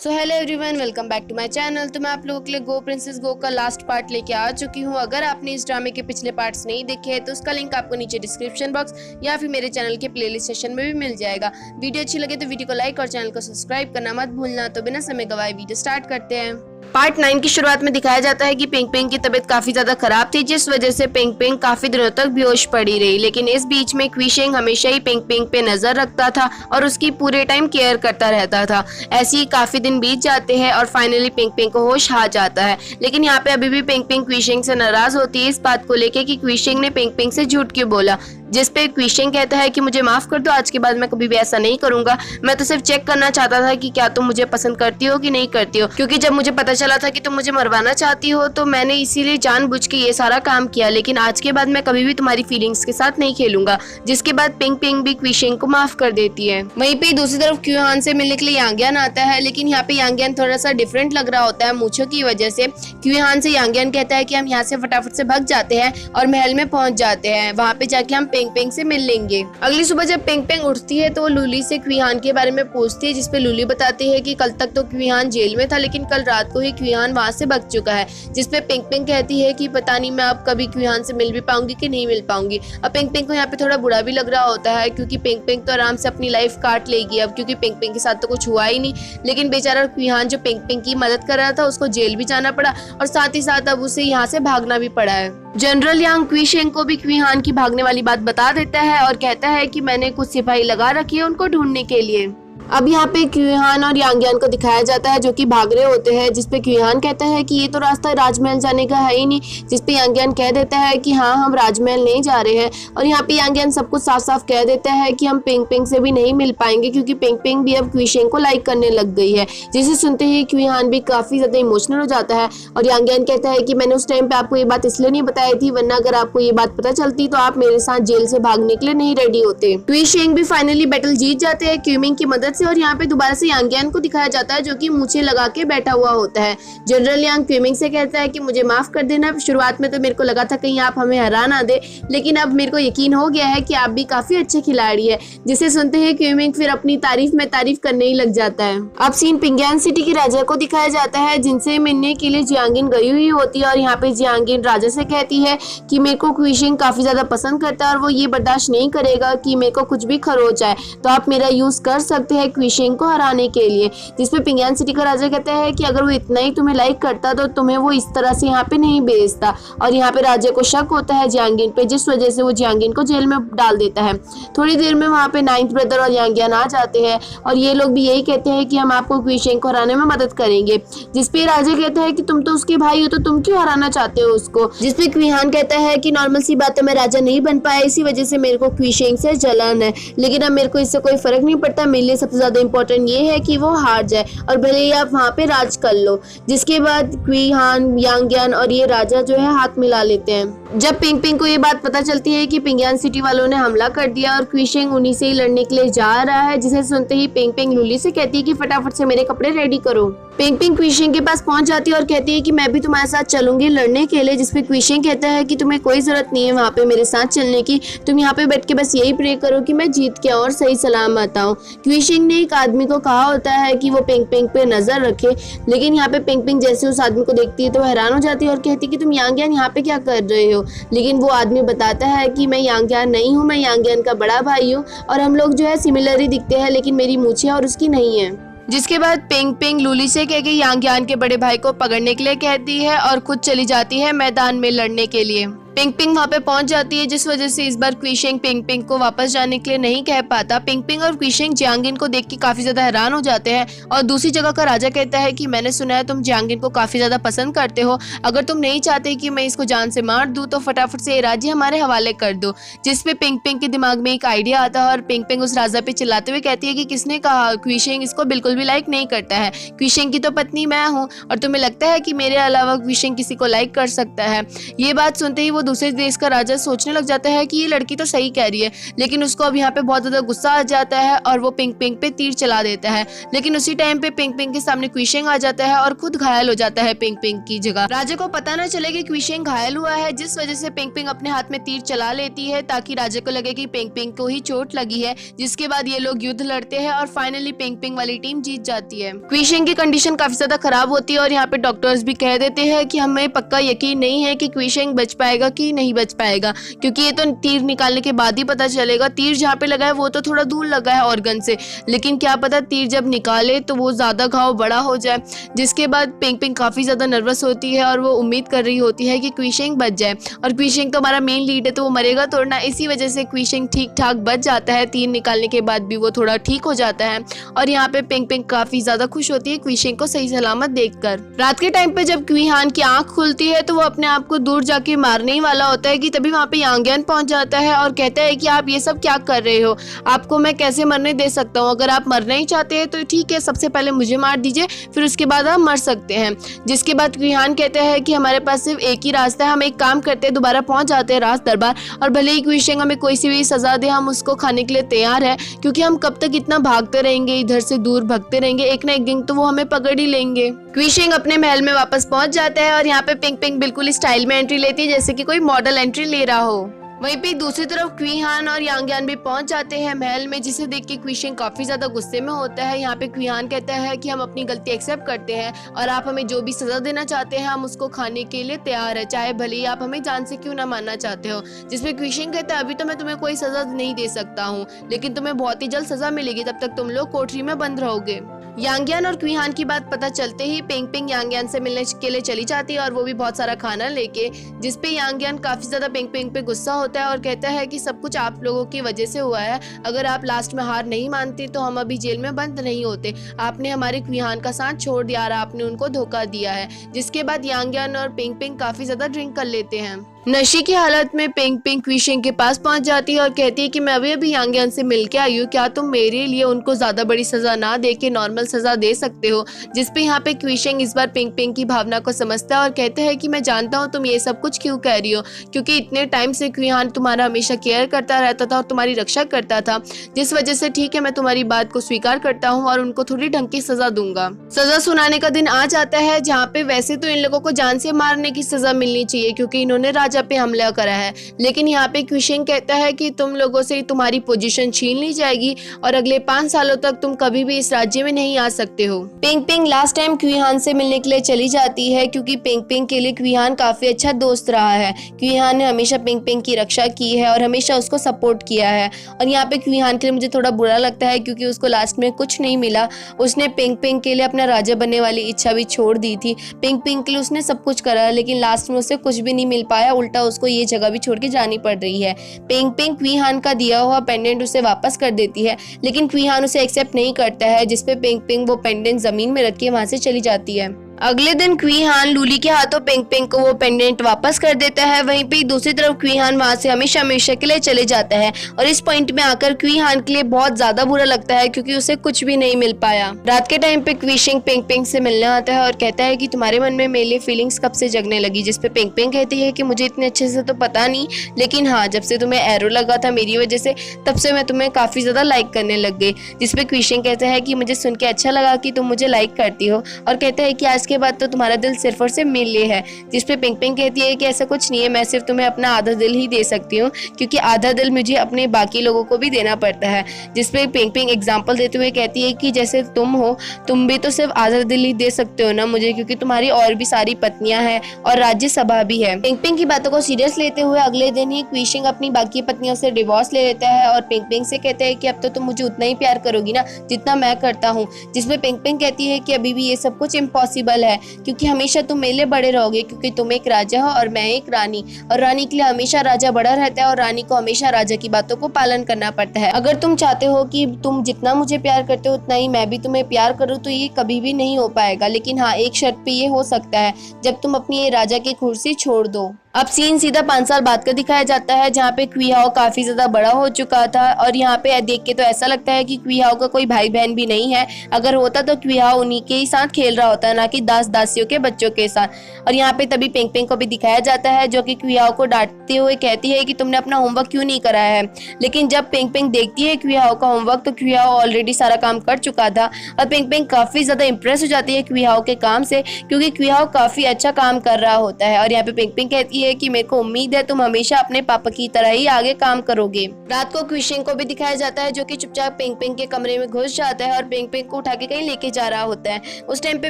So hello everyone, welcome back to my channel. तो मैं आप लोगों के लिए गो प्रिंसेस गो का लास्ट पार्ट लेके आ चुकी हूँ। अगर आपने इस ड्रामे के पिछले पार्ट्स नहीं देखे हैं तो उसका लिंक आपको नीचे डिस्क्रिप्शन बॉक्स या फिर मेरे चैनल के प्लेलिस्ट सेक्शन में भी मिल जाएगा। वीडियो अच्छी लगे तो वीडियो को लाइक और चैनल को सब्सक्राइब करना मत भूलना। तो बिना समय गवाए वीडियो स्टार्ट करते हैं। पार्ट 9 की शुरुआत में दिखाया जाता है कि पिंग पिंग की तबीयत काफी ज्यादा खराब थी, जिस वजह से पिंग पिंग काफी दिनों तक बेहोश पड़ी रही। लेकिन इस बीच में क्विशेंग हमेशा ही पिंग पिंग पे नजर रखता था और उसकी पूरे टाइम केयर करता रहता था। ऐसे ही काफी दिन बीत जाते हैं और फाइनली पिंग पिंग को होश आ जाता है। लेकिन यहाँ पे अभी भी पिंग पिंग क्विशेंग से नाराज होती है इस बात को लेके कि क्विशेंग ने पिंग पिंग से झूठ क्यों बोला, जिस पे क्विशेंग कहता है कि मुझे माफ कर दो, आज के बाद मैं कभी भी ऐसा नहीं करूंगा। मैं तो सिर्फ चेक करना चाहता था कि क्या तुम मुझे पसंद करती हो कि नहीं करती हो, क्योंकि जब मुझे पता चला था कि तुम मुझे मरवाना चाहती हो तो मैंने इसीलिए जानबूझ के ये सारा काम किया। लेकिन आज के बाद मैं कभी भी तुम्हारी फीलिंग्स के साथ नहीं खेलूंगा। जिसके बाद पिंग पिंग भी क्विशेंग को माफ कर देती है। वहीं पे दूसरी तरफ क्यूहान से मिलने के लिए यांगियान आता है, लेकिन यहाँ पे यांगियान थोड़ा सा डिफरेंट लग रहा होता है मूंछों की वजह से। क्यूहान से यांगियान कहता है कि हम यहाँ से फटाफट से भाग जाते हैं और महल में पहुंच जाते हैं, वहाँ पे जाके हम पिंग पिंग से मिल लेंगे। अगली सुबह जब पिंग पिंग उठती है तो वो लूली से क्विहान के बारे में पूछती है, जिसपे लूली बताती है कि कल तक तो क्विहान जेल में था, लेकिन कल रात को ही क्विहान वहाँ से भाग चुका है। जिसपे पिंग पिंग कहती है कि पता नहीं मैं अब कभी क्विहान से मिल भी पाऊंगी कि नहीं मिल पाऊंगी। अब पिंग पिंग को यहाँ पे थोड़ा बुरा भी लग रहा होता है, क्योंकि पिंग पिंग तो आराम से अपनी लाइफ काट लेगी अब, क्योंकि पिंग पिंग के साथ तो कुछ हुआ ही नहीं। लेकिन बेचारा क्विहान जो पिंग पिंग की मदद कर रहा था उसको जेल भी जाना पड़ा और साथ ही साथ अब उसे यहाँ से भागना भी पड़ा है। जनरल यांग क्विशेंग को भी क्विहान की भागने वाली बात बता देता है और कहता है कि मैंने कुछ सिपाही लगा रखी है उनको ढूंढने के लिए। अब यहाँ पे क्विहान और यांगियान को दिखाया जाता है जो कि भाग रहे होते हैं, जिसपे क्विहान कहता है कि ये तो रास्ता राजमहल जाने का है ही नहीं, जिसपे यांगियान कह देता है कि हाँ हम राजमहल नहीं जा रहे हैं। और यहाँ पे यांगियान सब कुछ साफ साफ कह देता है कि हम पिंग पिंग से भी नहीं मिल पाएंगे, क्योंकि पिंग पिंग भी अब क्विशेंग को लाइक करने लग गई है। जिसे सुनते ही क्विहान भी काफी ज्यादा इमोशनल हो जाता है और यांगियान कहता है कि मैंने उस टाइम पे आपको ये बात इसलिए नहीं बताई थी, वरना अगर आपको ये बात पता चलती तो आप मेरे साथ जेल से भागने के लिए नहीं रेडी होते। क्विशेंग भी फाइनली बैटल जीत जाते हैं क्यूमिंग की मदद से और यहाँ पे दोबारा से यांगियान को दिखाया जाता है जो कि मूछें लगा के बैठा हुआ होता है। जनरल यांग क्यूमिंग से कहता है कि मुझे माफ कर देना, शुरुआत में तो मेरे को लगा था कहीं आप हमें हरा ना दे, लेकिन अब मेरे को यकीन हो गया है कि आप भी काफी अच्छे खिलाड़ी है। जिसे सुनते ही क्यूमिंग फिर अपनी तारीफ में तारीफ करने ही लग जाता है। अब सीन पिंगियान सिटी के राजा को दिखाया जाता है, जिनसे मिलने के लिए जियांगिन गई हुई होती है और यहाँ पे जियांगिन राजा से कहती है कि मेरे को क्विशेंग काफी ज्यादा पसंद करता है और वो ये बर्दाश्त नहीं करेगा कि मेरे को कुछ भी खरोच आए, तो आप मेरा यूज कर सकते हैं क्विशेंग को हराने के लिए। जिसपे पिंगियान सिटी का राजा कहता है कि अगर वो इतना ही तुम्हें लाइक करता तो तुम्हें वो इस तरह से यहाँ पे नहीं भेजता। और यहाँ पे राजा को शक होता है जियांगिन पे, जिस वजह से वो जियांगिन को जेल में डाल देता है। थोड़ी देर में वहाँ पे नाइन्थ ब्रदर और यांगियान आ जाते हैं और ये लोग भी यही कहते हैं कि हम आपको क्विशेंग को हराने में मदद करेंगे। जिसपे राजा कहता है कि तुम तो उसके भाई हो तो तुम क्यों हराना चाहते हो उसको। जिसपे क्विहान कहता है कि नॉर्मल सी बात है, मैं राजा नहीं बन पाया, इसी वजह से मेरे को क्विशेंग से जलन है, लेकिन अब मेरे को इससे कोई फर्क नहीं पड़ता। मेरे लिए सबसे ज्यादा इंपॉर्टेंट ये है कि वो हार जाए और भले ही आप वहाँ पे राज कर लो। जिसके बाद क्विहान, यांगियान और ये राजा जो है हाथ मिला लेते हैं। जब पिंग पिंग को ये बात पता चलती है कि पिंगियान सिटी वालों ने हमला कर दिया और क्विशेंग उन्हीं से ही लड़ने के लिए जा रहा है, जिसे सुनते ही पिंग पिंग लूली से कहती है कि फटाफट से मेरे कपड़े रेडी करो। पिंग पिंग क्विशेंग के पास पहुंच जाती है और कहती है कि मैं भी तुम्हारे साथ चलूंगी लड़ने के लिए। जिसपे क्विशेंग कहता है कि तुम्हें कोई जरूरत नहीं है वहाँ पे मेरे साथ चलने की, तुम यहाँ पे बैठ के बस यही प्रे करो कि मैं जीत के और सही सलामत आऊं। क्विशेंग ने एक आदमी को कहा होता है कि वो पिंग पिंग पे नजर रखे, लेकिन यहाँ पे पिंग पिंग जैसे उस आदमी को देखती है तो हैरान हो जाती है और कहती है कि तुम यांगियान यहाँ पे क्या कर रहे हो। लेकिन वो आदमी बताता है कि मैं यांगियान नहीं हूँ, मैं यांगियान का बड़ा भाई हूँ और हम लोग जो है सिमिलर ही दिखते हैं, लेकिन मेरी मूछें और उसकी नहीं है। जिसके बाद पिंग पिंग लूली से कह के यांगियान के बड़े भाई को पकड़ने के लिए कहती है और खुद चली जाती है मैदान में लड़ने के लिए। पिंग पिंग वहाँ पे पहुंच जाती है, जिस वजह से इस बार क्विशेंग पिंग पिंग को वापस जाने के लिए नहीं कह पाता। पिंग पिंग और क्विशेंग जियांगिन को देख के काफी ज्यादा हैरान हो जाते हैं और दूसरी जगह का राजा कहता है कि मैंने सुना है तुम जियांगिन को काफी ज्यादा पसंद करते हो, अगर तुम नहीं चाहते कि मैं इसको जान से मार दूं तो फटाफट से ये राज्य हमारे हवाले कर दो। जिसपे पिंग पिंग के दिमाग में एक आइडिया आता है और पिंग पिंग उस राजा पे चिल्लाते हुए कहती है कि किसने कहा, क्विशेंग इसको बिल्कुल भी लाइक नहीं करता है, क्विशेंग की तो पत्नी मैं हूँ और तुम्हें लगता है कि मेरे अलावा क्विशेंग किसी को लाइक कर सकता है। ये बात सुनते ही वो दूसरे देश का राजा सोचने लग जाता है कि ये लड़की तो सही कह रही है, लेकिन उसको अब यहाँ पे बहुत ज्यादा गुस्सा आ जाता है और वो पिंग पिंग पे तीर चला देता है। लेकिन उसी टाइम पे पिंग पिंग के सामने क्विशेंग आ जाता है और खुद घायल हो जाता है पिंग पिंग की जगह। राजा को पता न चले कि क्विशेंग घायल हुआ है, जिस वजह से पिंग पिंग अपने हाथ में तीर चला लेती है ताकि राजा को लगे कि पिंग पिंग को ही चोट लगी है। जिसके बाद ये लोग युद्ध लड़ते हैं और फाइनली पिंग पिंग वाली टीम जीत जाती है। क्विशेंग की कंडीशन काफी ज्यादा खराब होती है और यहाँ पे डॉक्टर्स भी कह देते हैं कि हमें पक्का यकीन नहीं है कि क्विशेंग बच पाएगा कि नहीं बच पाएगा, क्योंकि ये तो तीर निकालने के बाद ही पता चलेगा। तीर जहाँ पे लगा है वो तो थोड़ा दूर लगा है ऑर्गन से, लेकिन क्या पता तीर जब निकाले तो वो ज्यादा घाव बड़ा हो जाए। जिसके बाद पिंग पिंग काफी ज्यादा नर्वस होती है और वो उम्मीद कर रही होती है कि क्विशेंग बच जाए, और क्विशेंग तो हमारा मेन लीड है तो वो मरेगा तोड़ना। इसी वजह से क्विशेंग ठीक ठाक बच जाता है, तीर निकालने के बाद भी वो थोड़ा ठीक हो जाता है। और यहाँ पे पिंग पिंग काफी ज्यादा खुश होती है क्विशेंग को सही सलामत देखकर। रात के टाइम पे जब क्विहान की आंख खुलती है तो वो अपने आप को दूर जाके मारने ही वाला होता है कि तभी वहाँ पे यांग्यान पहुंच जाता है और कहता है कि आप ये सब क्या कर रहे हो, आपको मैं कैसे मरने दे सकता हूँ, अगर आप मरना ही चाहते हैं तो ठीक है, सबसे पहले मुझे मार दीजिए, फिर उसके बाद आप मर सकते हैं। जिसके बाद क्विहान कहते हैं कि हमारे पास सिर्फ एक ही रास्ता है, हम एक काम करते हैं, दोबारा पहुंच जाते हैं राज दरबार, और भले ही क्विशेंग हमें कोई सी भी सजा दे हम उसको खाने के लिए तैयार है, क्योंकि हम कब तक इतना भागते रहेंगे, इधर से दूर भागते रहेंगे, एक ना एक दिन तो वो हमें पकड़ ही लेंगे। क्विशेंग अपने महल में वापस पहुंच जाता है और यहाँ पे पिंग पिंग बिल्कुल स्टाइल में एंट्री लेती है जैसे कि कोई मॉडल एंट्री ले रहा हो। वहीं पे दूसरी तरफ क्विहान और यांग्यान भी पहुंच जाते हैं महल में, जिसे देख के क्विशेंग काफी ज्यादा गुस्से में होता है। यहाँ पे क्विहान कहता है कि हम अपनी गलती एक्सेप्ट करते हैं और आप हमें जो भी सजा देना चाहते हैं हम उसको खाने के लिए तैयार है, चाहे भले ही आप हमें जान से क्यों ना मानना चाहते हो। जिसमें क्विशेंग कहता है अभी तो मैं तुम्हें कोई सजा नहीं दे सकता हूँ, लेकिन तुम्हें बहुत ही जल्द सजा मिलेगी, तब तक तुम लोग कोठरी में बंद रहोगे। यांग्यान और क्विहान की बात पता चलते ही पिंग पिंग यांग्यान से मिलने के लिए चली जाती है और वो भी बहुत सारा खाना लेके, जिसपे यांग्यान काफी ज्यादा पिंग पिंग पे गुस्सा होता है और कहता है कि सब कुछ आप लोगों की वजह से हुआ है, अगर आप लास्ट में हार नहीं मानते तो हम अभी जेल में बंद नहीं होते, आपने हमारे क्विहान का साथ छोड़ दिया और आपने उनको धोखा दिया है। जिसके बाद यांग्यान और पिंग पिंग काफी ज्यादा ड्रिंक कर लेते हैं। नशे की हालत में पिंग पिंग क्विशेंग के पास पहुंच जाती है और कहती है कि मैं अभी यांग्यान से मिल के आई हूँ, क्या तुम मेरे लिए उनको ज्यादा बड़ी सजा ना दे के नॉर्मल सजा दे सकते हो। जिसपे यहाँ पे क्विशेंग इस बार पिंग पिंग की भावना को समझता है और कहता है कि मैं जानता हूँ तुम ये सब कुछ क्यों कह रही हो, क्योंकि इतने टाइम से क्विहान तुम्हारा हमेशा केयर करता रहता था और तुम्हारी रक्षा करता था, जिस वजह से ठीक है मैं तुम्हारी बात को स्वीकार करता हूँ और उनको थोड़ी ढंग की सजा दूंगा। सजा सुनाने का दिन आ जाता है जहाँ पे वैसे तो इन लोगों को जान से मारने की सजा मिलनी चाहिए क्योंकि इन्होंने राजा पे हमला करा है, लेकिन यहाँ पे क्विशेंग कहता है कि तुम लोगों से तुम्हारी पोजीशन छीन ली जाएगी और अगले 5 सालों तक तुम कभी भी इस राज्य में नहीं आ सकते हो। पिंग पिंग लास्ट टाइम क्विहान से मिलने के लिए चली जाती है क्योंकि पिंग पिंग के लिए क्विहान काफी अच्छा दोस्त रहा है। क्विहान ने हमेशा पिंग पिंग की रक्षा की है और हमेशा उसको सपोर्ट किया है, और यहाँ पे क्विहान के लिए मुझे थोड़ा बुरा लगता है क्योंकि उसको लास्ट में कुछ नहीं मिला। उसने पिंग पिंग के लिए अपना राजा बनने वाली इच्छा भी छोड़ दी थी। पिंग पिंग के लिए उसने सब कुछ करा लेकिन लास्ट में उसे कुछ भी नहीं मिल पाया, उल्टा उसको ये जगह भी छोड़ के जानी पड़ रही है। पिंग पिंग क्विहान का दिया हुआ पेंडेंट उसे वापस कर देती है, लेकिन क्विहान उसे एक्सेप्ट नहीं करता है, जिसपे पिंग पिंग वो पेंडेंट जमीन में रख के वहां से चली जाती है। अगले दिन क्विहान लूली के हाथों पिंग पिंग को वो पेंडेंट वापस कर देता है। वहीं पे दूसरी तरफ क्विहान वहां से हमेशा हमेशा के लिए चले जाता है और इस पॉइंट में आकर क्विहान के लिए बहुत ज्यादा बुरा लगता है क्योंकि उसे कुछ भी नहीं मिल पाया। रात के टाइम पे क्विशेंग पिंग पिंग से मिलने आता है और कहता है कि तुम्हारे मन में मेरे लिए फीलिंग्स कब से जगने लगी, जिसपे पिंग पिंग कहती है कि मुझे इतने अच्छे से तो पता नहीं, लेकिन हाँ जब से तुम्हें एरो लगा था मेरी वजह से तब से मैं तुम्हें काफी ज्यादा लाइक करने लग गई। जिसपे क्विशेंग कहता है कि मुझे सुन के अच्छा लगा कि तुम मुझे लाइक करती हो, और कहता है कि आज के बाद तो तुम्हारा दिल सिर्फ और सिर्फ मेरे लिए है। जिसपे पिंग पिंग कहती है कि ऐसा कुछ नहीं है, मैं सिर्फ तुम्हें अपना आधा दिल ही दे सकती हूँ क्योंकि आधा दिल मुझे अपने बाकी लोगों को भी देना पड़ता है। जिसपे पिंग पिंग एग्जांपल देते हुए कहती है कि जैसे तुम हो, तुम भी तो सिर्फ आधा दिल ही दे सकते हो ना मुझे, क्योंकि तुम्हारी और भी सारी पत्नियां हैं और राज्यसभा भी है। पिंग पिंग की बातों को सीरियस लेते हुए अगले दिन ही क्विशेंग अपनी बाकी पत्नियों से डिवोर्स ले लेता है और पिंग पिंग से कहता है कि अब तो तुम मुझे उतना ही प्यार करोगी ना जितना मैं करता हूँ। जिसपे पिंग पिंग कहती है कि अभी भी ये सब कुछ इम्पॉसिबल है क्योंकि हमेशा तुम मेरे लिए बड़े रहोगे, क्योंकि तुम एक राजा हो और मैं एक रानी, और रानी के लिए हमेशा राजा बड़ा रहता है और रानी को हमेशा राजा की बातों को पालन करना पड़ता है। अगर तुम चाहते हो कि तुम जितना मुझे प्यार करते हो उतना ही मैं भी तुम्हें प्यार करूँ तो ये कभी भी नहीं हो पाएगा, लेकिन हाँ एक शर्त पे ये हो सकता है, जब तुम अपनी ये राजा की कुर्सी छोड़ दो। अब सीन सीधा 5 साल बाद का दिखाया जाता है, जहाँ पे क्वी हाओ काफी ज्यादा बड़ा हो चुका था और यहाँ पे देख के तो ऐसा लगता है कि क्वी हाओ का कोई भाई बहन भी नहीं है। अगर होता तो क्वी हाओ उन्हीं के ही साथ खेल रहा होता है, ना कि दास दासियों के बच्चों के साथ। और यहाँ पे तभी पिंग पिंग को भी दिखाया जाता है, जो कि क्वी हाओ को डांटते हुए कहती है कि तुमने अपना होमवर्क क्यों नहीं कराया है। लेकिन जब पिंग पिंग देखती है क्वी हाओ का होमवर्क, तो क्वी हाओ ऑलरेडी सारा काम कर चुका था और पिंग पिंग काफी ज्यादा इंप्रेस हो जाती है क्वी हाओ के काम से, क्योंकि क्वी हाओ काफी अच्छा काम कर रहा होता है। और यहाँ पे पिंग पिंग कहती है कि मेरे को उम्मीद है तुम हमेशा अपने पापा की तरह ही आगे काम करोगे। रात को क्विशिंग को भी दिखाया जाता है, जो कि चुपचाप पिंग पिंग के कमरे में घुस जाता है और पिंग पिंग को उठा के कहीं लेके जा रहा होता है। उस टाइम पे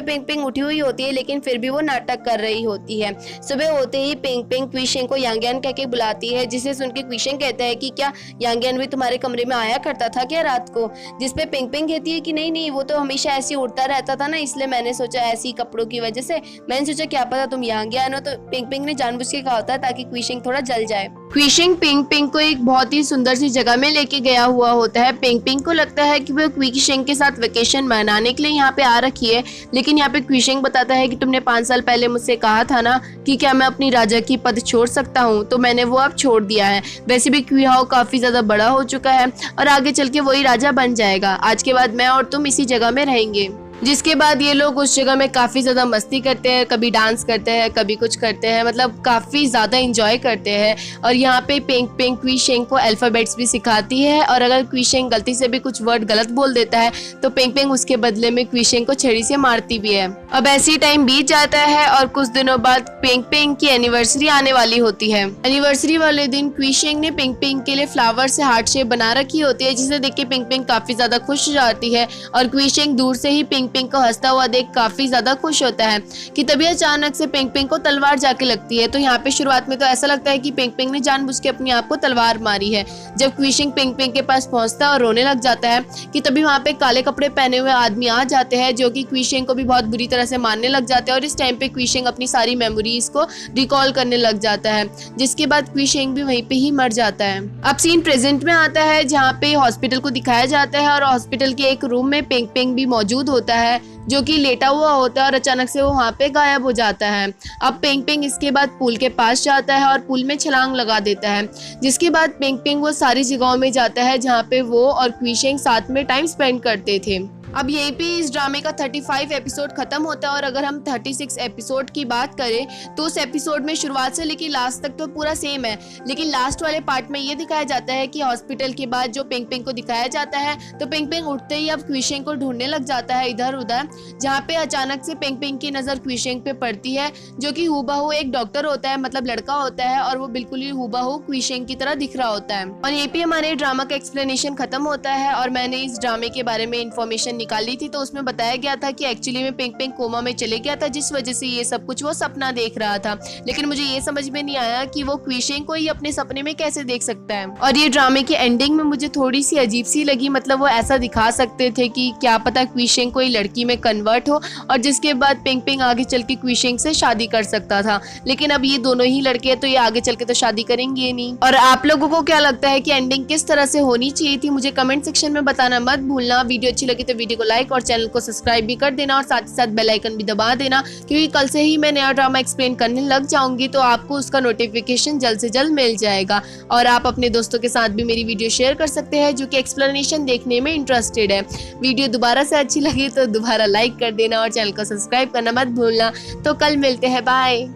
पिंग पिंग उठी हुई होती है, लेकिन फिर भी वो नाटक कर रही होती है। सुबह होते ही पिंग पिंग क्विशिंग को यांगयान कह के बुलाती है, जिसे सुन के क्विशिंग कहता है कि क्या यांगयान भी तुम्हारे कमरे में आया करता था क्या रात को। जिसपे पिंग पिंग कहती है कि नहीं नहीं, वो तो हमेशा ऐसे उड़ता रहता था ना, इसलिए मैंने सोचा ऐसी कपड़ों की वजह से मैंने सोचा क्या पता तुम यांगयान हो। तो पिंग पिंग ने जानबूझ के कहा होता है ताकि क्विशिंग थोड़ा जल जाए। क्विशिंग पिंग पिंग को एक बहुत ही सुंदर सी जगह में लेके गया हुआ होता है। पिंग पिंग को लगता है कि वो क्विशिंग के साथ वेकेशन मनाने के लिए यहाँ पे आ रखी है, लेकिन यहाँ पे क्विशिंग बताता है कि तुमने 5 साल पहले मुझसे कहा था ना कि क्या मैं अपनी राजा की पद छोड़ सकता हूँ, तो मैंने वो अब छोड़ दिया है। वैसे भी क्वी हाओ काफी ज्यादा बड़ा हो चुका है और आगे चल के वही राजा बन जाएगा। आज के बाद मैं और तुम इसी जगह में रहेंगे। जिसके बाद ये लोग उस जगह में काफी ज्यादा मस्ती करते हैं, कभी डांस करते हैं, कभी कुछ करते हैं, मतलब काफी ज्यादा एंजॉय करते हैं। और यहाँ पे पिंग पिंग क्विशिंग को अल्फाबेट्स भी सिखाती है, और अगर क्विशिंग गलती से भी कुछ वर्ड गलत बोल देता है तो पिंग पिंग उसके बदले में क्विशिंग को छड़ी से मारती भी है। अब ऐसी टाइम बीत जाता है और कुछ दिनों बाद पिंग पिंग की एनिवर्सरी आने वाली होती है। एनिवर्सरी वाले दिन क्विशिंग ने पिंग पिंग के लिए फ्लावर से हार्ट शेप बना रखी होती है, जिसे देख के पिंग पिंग काफी ज्यादा खुश हो जाती है। और क्विशिंग दूर से ही पिंग पिंग को हंसता हुआ देख काफी ज्यादा खुश होता है कि तभी अचानक से पिंग पिंग को तलवार जाके लगती है। तो यहाँ पे शुरुआत में तो ऐसा लगता है कि पिंग पिंग ने जानबूझ के अपने आप को तलवार मारी है। जब क्विशिंग पिंग पिंग के पास पहुंचता है और रोने लग जाता है कि तभी वहाँ पे काले कपड़े पहने हुए आदमी आ जाते हैं, जो कि क्विशिंग को भी बहुत बुरी तरह से मारने लग जाते हैं। और इस टाइम पे क्विशिंग अपनी सारी मेमोरीज को रिकॉल करने लग जाता है, जिसके बाद क्विशिंग भी वहीं पे ही मर जाता है। अब सीन प्रेजेंट में आता है, जहाँ पे हॉस्पिटल को दिखाया जाता है और हॉस्पिटल के एक रूम में पिंग पिंग भी मौजूद होता है, जो कि लेटा हुआ होता है और अचानक से वो वहाँ पे गायब हो जाता है। अब पिंग पिंग इसके बाद पूल के पास जाता है और पूल में छलांग लगा देता है, जिसके बाद पिंग पिंग वो सारी जगहों में जाता है जहाँ पे वो और क्विशिंग साथ में टाइम स्पेंड करते थे। अब यहीं पे इस ड्रामे का 35 एपिसोड खत्म होता है। और अगर हम 36 एपिसोड की बात करें तो उस एपिसोड में शुरुआत से लेकर लास्ट तक तो पूरा सेम है, लेकिन लास्ट वाले पार्ट में ये दिखाया जाता है कि हॉस्पिटल के बाद जो पिंग पिंग को दिखाया जाता है, तो पिंग पिंग उठते ही अब क्विशिंग को ढूंढने लग जाता है इधर उधर, जहाँ पे अचानक से पिंग पिंग की नजर क्विशिंग पे पड़ती है, जो कि हूबहू एक डॉक्टर होता है, मतलब लड़का होता है, और वो बिल्कुल ही हूबहू क्विशिंग की तरह दिख रहा होता है। और यहीं पे हमारे ड्रामा का एक्सप्लेनेशन खत्म होता है। और मैंने इस ड्रामे के बारे में इंफॉर्मेशन निकाली थी, तो उसमें बताया गया था कि एक्चुअली में पिंग पिंग कोमा में चले गया था, जिस वजह से ये सब कुछ वो सपना देख रहा था। लेकिन मुझे ये समझ में नहीं आया कि वो क्विशिंग को ही अपने सपने में कैसे देख सकता है। और ये ड्रामे की एंडिंग में मुझे थोड़ी सी अजीब सी लगी, मतलब वो ऐसा दिखा सकते थे कि क्या पता क्विशिंग कोई लड़की में कन्वर्ट हो और जिसके बाद पिंग पिंग आगे चल के क्विशिंग से शादी कर सकता था। लेकिन अब ये दोनों ही लड़के हैं, तो ये आगे चल के तो शादी करेंगे नहीं। और आप लोगों को क्या लगता है कि एंडिंग किस तरह से होनी चाहिए थी, मुझे कमेंट सेक्शन में बताना मत भूलना। वीडियो अच्छी लगी तो वीडियो को लाइक और चैनल को सब्सक्राइब भी कर देना, और साथ ही साथ बेल आइकन भी दबा देना, क्योंकि कल से ही मैं नया ड्रामा एक्सप्लेन करने लग जाऊंगी, तो आपको उसका नोटिफिकेशन जल्द से जल्द मिल जाएगा। और आप अपने दोस्तों के साथ भी मेरी वीडियो शेयर कर सकते हैं जो कि एक्सप्लेनेशन देखने में इंटरेस्टेड है। वीडियो दोबारा से अच्छी लगी तो दोबारा लाइक कर देना और चैनल को सब्सक्राइब करना मत भूलना। तो कल मिलते हैं, बाय।